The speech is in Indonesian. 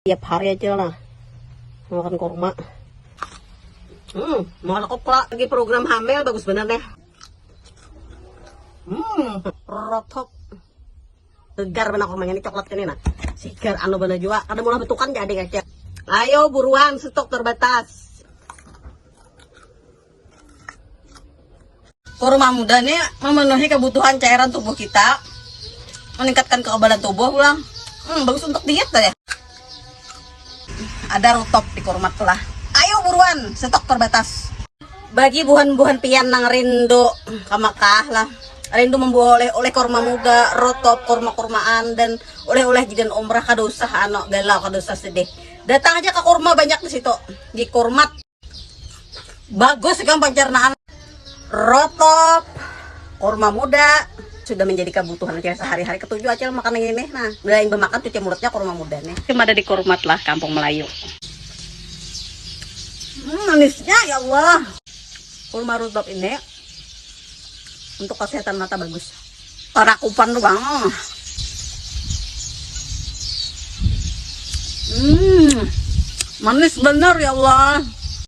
Tiap hari aja lah makan kurma. Malakop lagi program hamil bagus bener deh. Rotok. Segar bener kurmanya ini coklat ini nah. Segar anu bener juga. Ada mulai betukan jadi guys ya. Ayo buruan stok terbatas. Kurma muda nih memenuhi kebutuhan cairan tubuh kita, meningkatkan kekebalan tubuh ulang. Bagus untuk diet ya. Ada rutop di kurma tuh lah. Ayo buruan, stok terbatas. Bagi buhan-buhan pian nang rindu ke Mekah lah. Rindu membawa oleh kurma muda, rutop, kurma-kurmaan dan oleh-oleh jidan umrah kada usah ano galau, kada usah sedih. Datang aja ke kurma, banyak di situ. Di kurmat. Bagus kan pencernaan. Rotop, kurma muda sudah menjadi kebutuhan kita sehari-hari. Ketujuh aja makan yang ini. Nah, udah yang bermakan cuci mulutnya kurma muda nih. Cuma ada di kurmat lah, Kampung Melayu. Manisnya ya Allah. Kurma rotop ini untuk kesehatan mata bagus. Parakupan doang. Manis bener ya Allah.